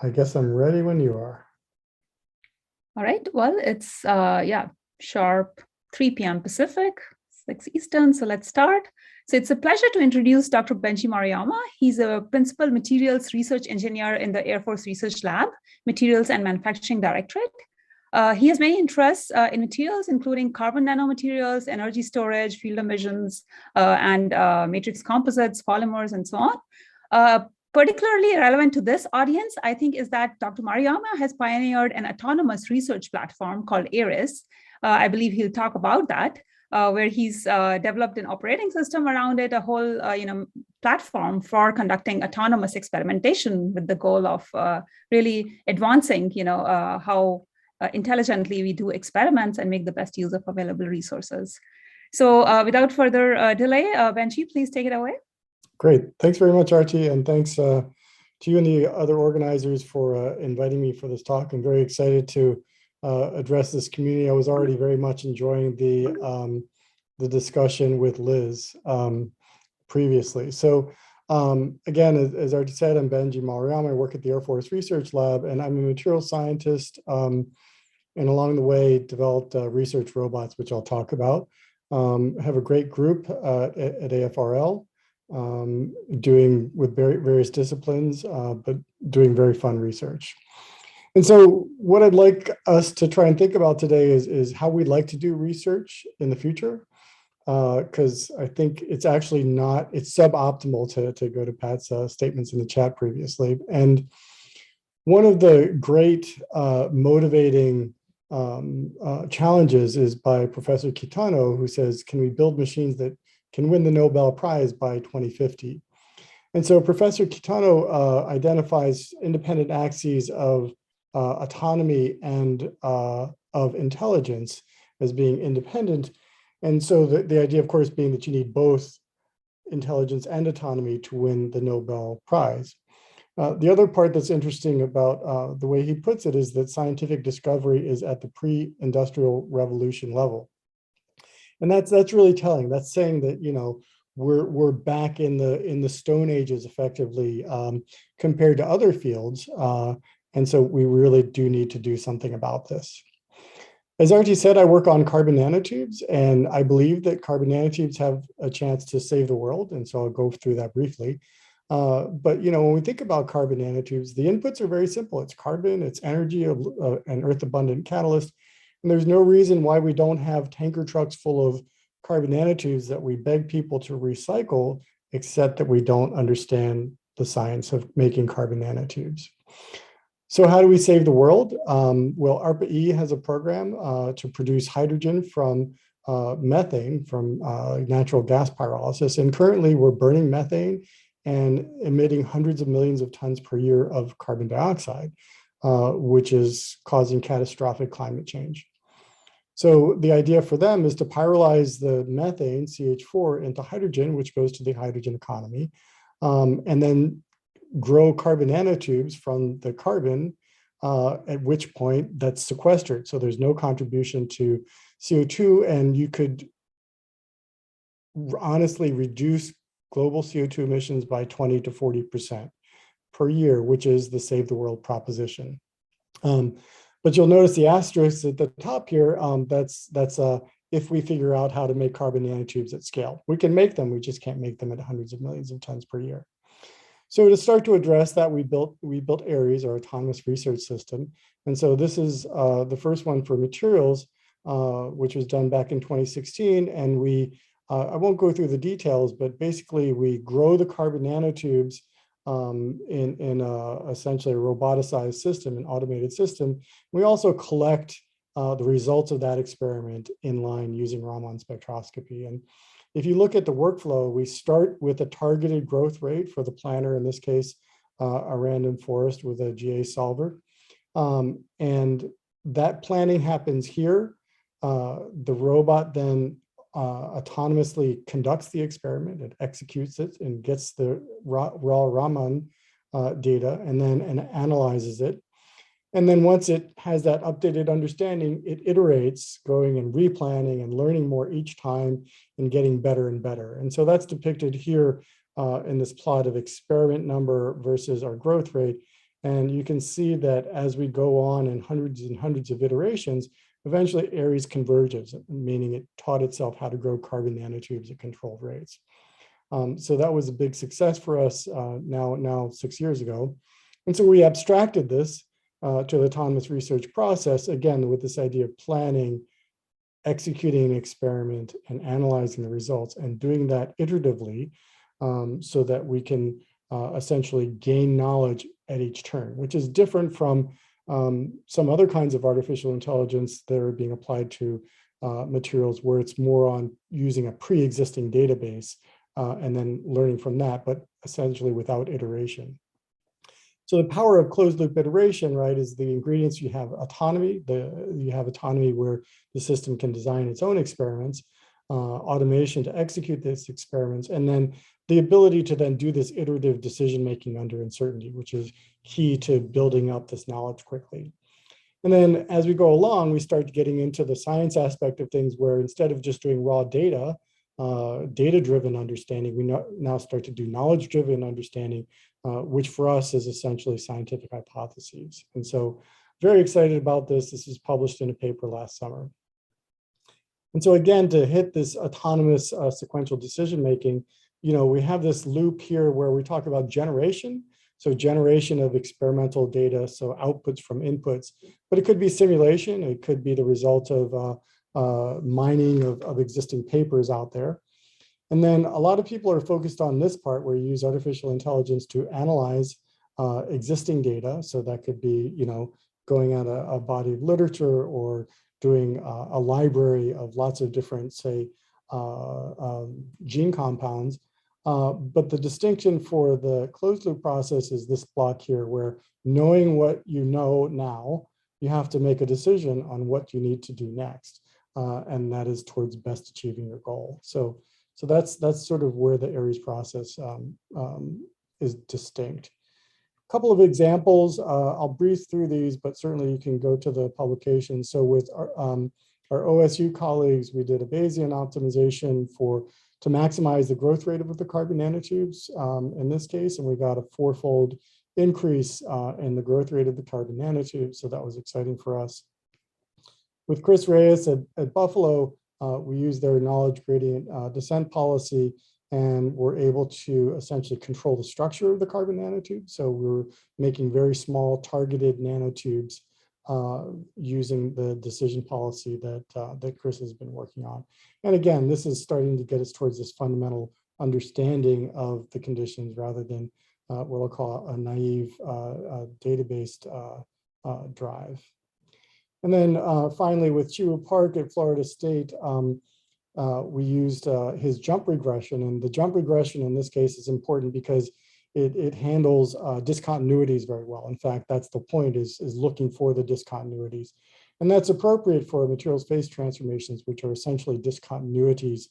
I guess I'm ready when you are. All right, well, it's sharp 3 p.m. Pacific, 6 Eastern, so let's start. So it's a pleasure to introduce Dr. Benji Maruyama. He's a principal materials research engineer in the Air Force Research Lab, Materials and Manufacturing Directorate. He has many interests in materials, including carbon nanomaterials, energy storage, field emissions, and matrix composites, polymers, and so on. Particularly relevant to this audience, I think, is that Dr. Maruyama has pioneered an autonomous research platform called ARIS. I believe he'll talk about that, where he's developed an operating system around it, a whole platform for conducting autonomous experimentation with the goal of really advancing how intelligently we do experiments and make the best use of available resources. So without further delay, Benji, please take it away. Great. Thanks very much, Archie. And thanks to you and the other organizers for inviting me for this talk. I'm very excited to address this community. I was already very much enjoying the discussion with Liz previously. So again, as Archie said, I'm Benji Maruyama. I work at the Air Force Research Lab, and I'm a material scientist. And along the way, developed research robots, which I'll talk about. Have a great group at AFRL. Doing with various disciplines, but doing very fun research. And so what I'd like us to try and think about today is how we'd like to do research in the future, because I think it's actually it's suboptimal to go to Pat's statements in the chat previously. And one of the great motivating challenges is by Professor Kitano, who says, can we build machines that can win the Nobel Prize by 2050. And so Professor Kitano identifies independent axes of autonomy and of intelligence as being independent. And so the idea, of course, being that you need both intelligence and autonomy to win the Nobel Prize. The other part that's interesting about the way he puts it is that scientific discovery is at the pre-industrial revolution level. And that's really telling. That's saying that we're back in the Stone Ages effectively compared to other fields, and so we really do need to do something about this. As Archie said, I work on carbon nanotubes, and I believe that carbon nanotubes have a chance to save the world, and so I'll go through that briefly. But when we think about carbon nanotubes, the inputs are very simple. It's carbon, it's energy, an earth-abundant catalyst. And there's no reason why we don't have tanker trucks full of carbon nanotubes that we beg people to recycle, except that we don't understand the science of making carbon nanotubes. So how do we save the world? Well, ARPA-E has a program to produce hydrogen from methane from natural gas pyrolysis. And currently we're burning methane and emitting hundreds of millions of tons per year of carbon dioxide, which is causing catastrophic climate change. So the idea for them is to pyrolyze the methane, CH4, into hydrogen, which goes to the hydrogen economy, and then grow carbon nanotubes from the carbon, at which point that's sequestered. So there's no contribution to CO2, and you could honestly reduce global CO2 emissions by 20 to 40% per year, which is the Save the World proposition. But you'll notice the asterisk at the top here, that's if we figure out how to make carbon nanotubes at scale. We can make them, we just can't make them at hundreds of millions of tons per year. So to start to address that, we built ARIS, our autonomous research system. And so this is the first one for materials, which was done back in 2016. And I won't go through the details, but basically we grow the carbon nanotubes in essentially a roboticized system, an automated system. We also collect the results of that experiment in line using Raman spectroscopy. And if you look at the workflow, we start with a targeted growth rate for the planner, in this case, a random forest with a GA solver. And that planning happens here. The robot then autonomously conducts the experiment, it executes it and gets the raw Raman data and then analyzes it. And then once it has that updated understanding, it iterates, going and replanning and learning more each time and getting better and better. And so that's depicted here in this plot of experiment number versus our growth rate. And you can see that as we go on in hundreds and hundreds of iterations, eventually Aries converges, meaning it taught itself how to grow carbon nanotubes at controlled rates. So that was a big success for us now 6 years ago. And so we abstracted this to the autonomous research process, again, with this idea of planning, executing an experiment, and analyzing the results, and doing that iteratively so that we can essentially gain knowledge at each turn, which is different from some other kinds of artificial intelligence that are being applied to materials where it's more on using a pre-existing database and then learning from that, but essentially without iteration. So the power of closed loop iteration, right, is the ingredients. You have autonomy. You have autonomy where the system can design its own experiments, automation to execute these experiments, and then the ability to then do this iterative decision-making under uncertainty, which is key to building up this knowledge quickly. And then as we go along, we start getting into the science aspect of things where instead of just doing raw data, data-driven understanding, we now start to do knowledge-driven understanding, which for us is essentially scientific hypotheses. And so very excited about this. This was published in a paper last summer. And so again, to hit this autonomous sequential decision-making, we have this loop here where we talk about generation. So generation of experimental data, so outputs from inputs, but it could be simulation. It could be the result of mining of existing papers out there. And then a lot of people are focused on this part where you use artificial intelligence to analyze existing data. So that could be, going at a body of literature or doing a library of lots of different, say, gene compounds. But the distinction for the closed loop process is this block here, where knowing what you know now, you have to make a decision on what you need to do next. And that is towards best achieving your goal. So that's sort of where the Aries process is distinct. A couple of examples, I'll breeze through these, but certainly you can go to the publication. So with our OSU colleagues, we did a Bayesian optimization to maximize the growth rate of the carbon nanotubes in this case, and we got a 4-fold increase in the growth rate of the carbon nanotubes. So that was exciting for us. With Chris Reyes at Buffalo, we used their knowledge gradient descent policy, and we're able to essentially control the structure of the carbon nanotube. So we're making very small targeted nanotubes using the decision policy that Chris has been working on. And again, this is starting to get us towards this fundamental understanding of the conditions rather than what I'll call a naive data-based drive. And then finally, with Chiwu Park at Florida State, we used his jump regression. And the jump regression in this case is important because it handles discontinuities very well. In fact, that's the point, is looking for the discontinuities. And that's appropriate for materials phase transformations, which are essentially discontinuities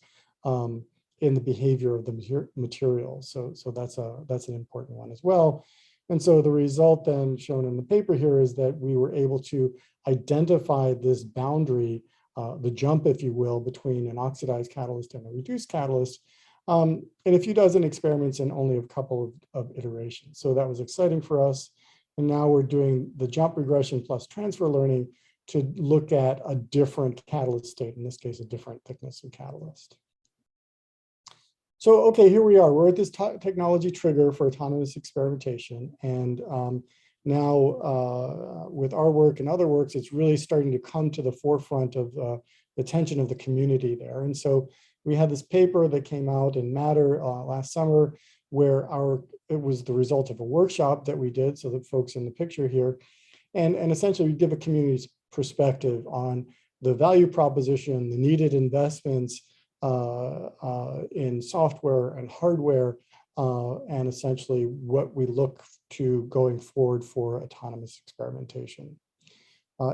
in the behavior of the material. So that's an important one as well. And so the result then shown in the paper here is that we were able to identify this boundary, the jump, if you will, between an oxidized catalyst and a reduced catalyst in a few dozen experiments in only a couple of iterations. So that was exciting for us. And now we're doing the jump regression plus transfer learning to look at a different catalyst state, in this case, a different thickness of catalyst. So, okay, here we are. We're at this technology trigger for autonomous experimentation. And now with our work and other works, it's really starting to come to the forefront of the attention of the community there. And so we had this paper that came out in Matter last summer, where it was the result of a workshop that we did, so the folks in the picture here. And essentially we give a community's perspective on the value proposition, the needed investments in software and hardware, and essentially what we look to going forward for autonomous experimentation.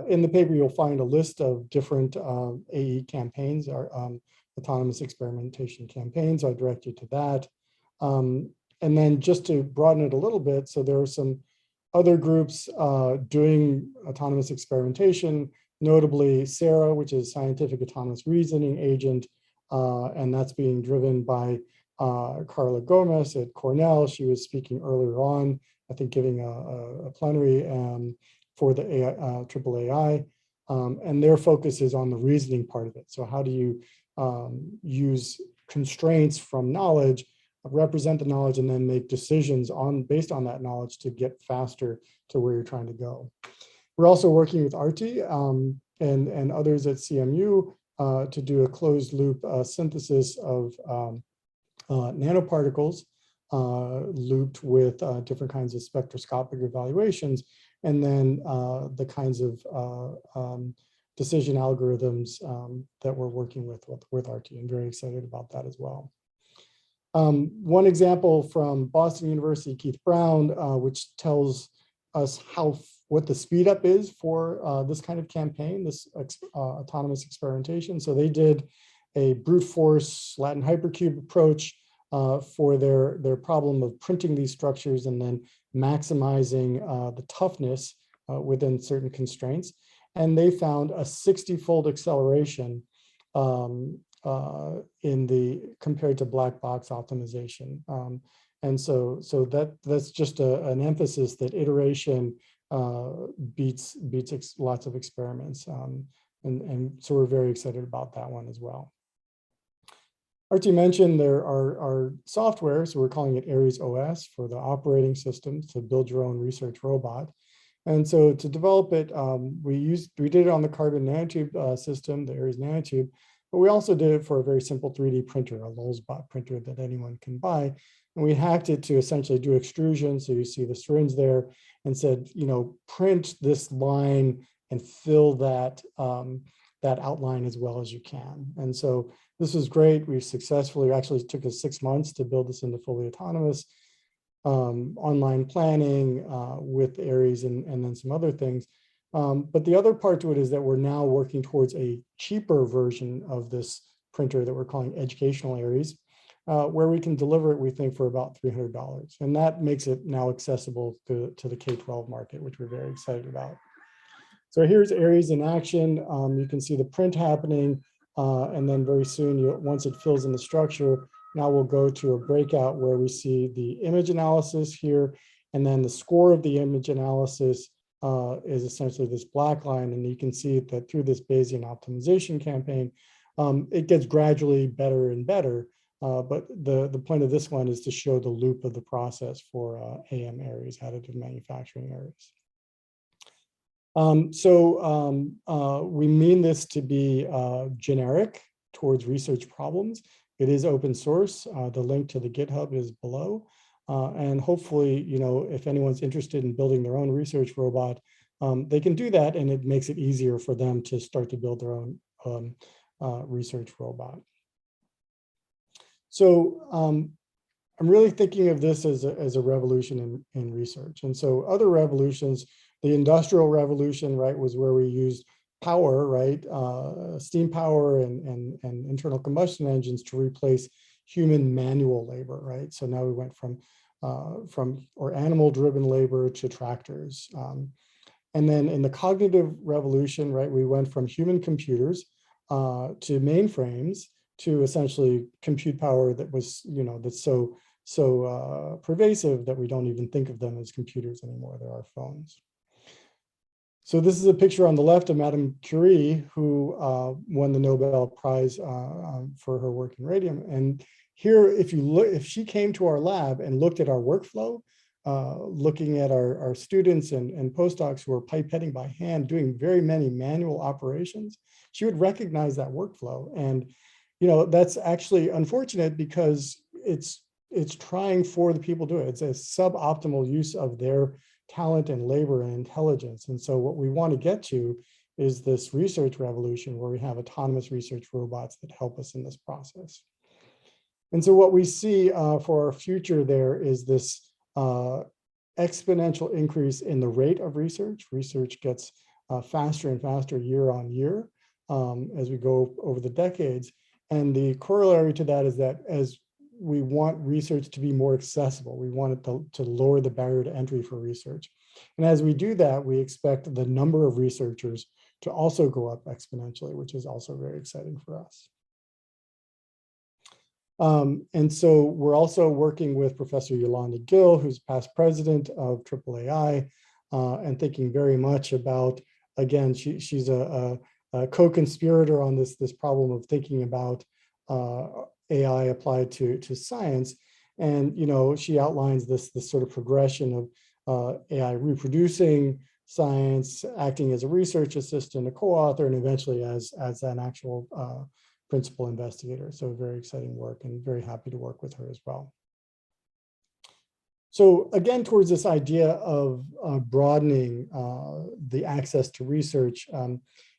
In the paper, you'll find a list of different AE campaigns, our autonomous experimentation campaigns. I direct you to that. And then just to broaden it a little bit, so there are some other groups doing autonomous experimentation, notably SARA, which is Scientific Autonomous Reasoning Agent, and that's being driven by Carla Gomez at Cornell. She was speaking earlier on I think, giving a plenary for the AAAI. And their focus is on the reasoning part of it. So how do you use constraints from knowledge, represent the knowledge, and then make decisions based on that knowledge to get faster to where you're trying to go. We're also working with Arti and others at CMU to do a closed loop synthesis of nanoparticles looped with different kinds of spectroscopic evaluations, and then the kinds of decision algorithms that we're working with Arti. I'm very excited about that as well. One example from Boston University, Keith Brown, which tells us what the speed up is for this kind of campaign, this autonomous experimentation. So they did a brute force Latin hypercube approach for their problem of printing these structures and then maximizing the toughness within certain constraints. And they found a 60-fold acceleration compared to black box optimization. And so that's just an emphasis that iteration beats lots of experiments. And so we're very excited about that one as well. Arti mentioned there are software, so we're calling it Ares OS for the operating system to build your own research robot. And so to develop it, we did it on the carbon nanotube system, the Ares nanotube, but we also did it for a very simple 3D printer, a Lulzbot printer that anyone can buy. And we hacked it to essentially do extrusion. So you see the syringe there, and said, print this line and fill that outline as well as you can. And so this was great. We successfully, actually took us 6 months to build this into fully autonomous online planning with Ares and then some other things. But the other part to it is that we're now working towards a cheaper version of this printer that we're calling Educational Ares, where we can deliver it, we think, for about $300. And that makes it now accessible to the K-12 market, which we're very excited about. So here's Ares in action. You can see the print happening, and then very soon, once it fills in the structure, now we'll go to a breakout where we see the image analysis here, and then the score of the image analysis is essentially this black line, and you can see that through this Bayesian optimization campaign, it gets gradually better and better. But the point of this one is to show the loop of the process for AM Ares, additive manufacturing Ares. We mean this to be generic towards research problems. It is open source. The link to the GitHub is below. And hopefully, if anyone's interested in building their own research robot, they can do that, and it makes it easier for them to start to build their own research robot. So I'm really thinking of this as a revolution in research. And so other revolutions, the Industrial Revolution, right, was where we used power, right, steam power and internal combustion engines to replace human manual labor, right? So now we went from animal-driven labor to tractors. And then in the cognitive revolution, right, we went from human computers to mainframes to essentially compute power that was, that's so pervasive that we don't even think of them as computers anymore. They're our phones. So this is a picture on the left of Madame Curie, who won the Nobel Prize for her work in radium. And here, if she came to our lab and looked at our workflow, looking at our students and postdocs who are pipetting by hand, doing very many manual operations, she would recognize that workflow. And that's actually unfortunate because it's trying for the people doing it. It's a suboptimal use of their talent and labor and intelligence. And so what we want to get to is this research revolution where we have autonomous research robots that help us in this process. And so what we see for our future there is this exponential increase in the rate of research. Research gets faster and faster year on year as we go over the decades. And the corollary to that is that as we want research to be more accessible, we want it to lower the barrier to entry for research. And as we do that, we expect the number of researchers to also go up exponentially, which is also very exciting for us. And so we're also working with Professor Yolanda Gill, who's past president of AAAI, and thinking very much about, again, she's a co-conspirator on this problem of thinking about AI applied to science. And, you know, she outlines this sort of progression of AI reproducing science, acting as a research assistant, a co-author, and eventually as an actual principal investigator. So very exciting work, and very happy to work with her as well. So again, towards this idea of broadening the access to research,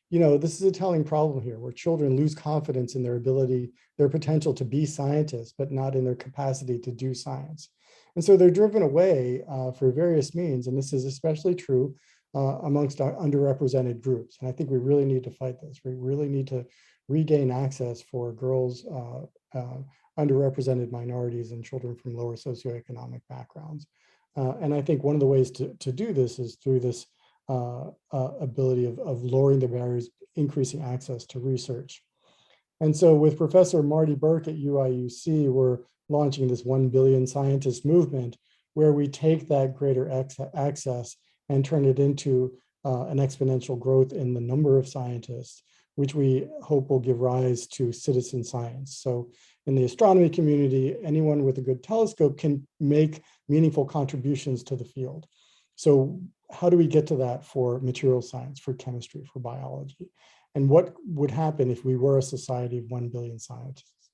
you know, this is a telling problem here, where children lose confidence in their ability, their potential to be scientists, but not in their capacity to do science. And so they're driven away for various means, and this is especially true amongst our underrepresented groups. And I think we really need to fight this. We really need to regain access for girls, underrepresented minorities, and children from lower socioeconomic backgrounds. And I think one of the ways to do this is through this ability of lowering the barriers, increasing access to research. And so with Professor Marty Burke at UIUC, we're launching this 1 billion scientist movement, where we take that greater access and turn it into an exponential growth in the number of scientists, which we hope will give rise to citizen science. So in the astronomy community, anyone with a good telescope can make meaningful contributions to the field. So how do we get to that for material science, for chemistry, for biology? And what would happen if we were a society of 1 billion scientists?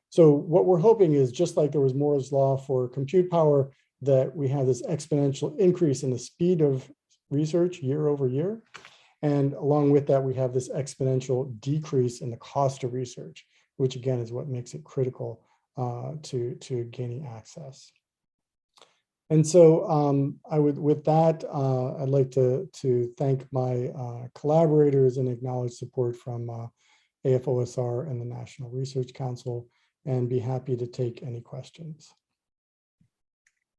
So what we're hoping is, just like there was Moore's law for compute power, that we have this exponential increase in the speed of research year over year. And along with that, we have this exponential decrease in the cost of research, which again is what makes it critical to gaining access. And so with that, I'd like to thank my collaborators and acknowledge support from AFOSR and the National Research Council, and be happy to take any questions.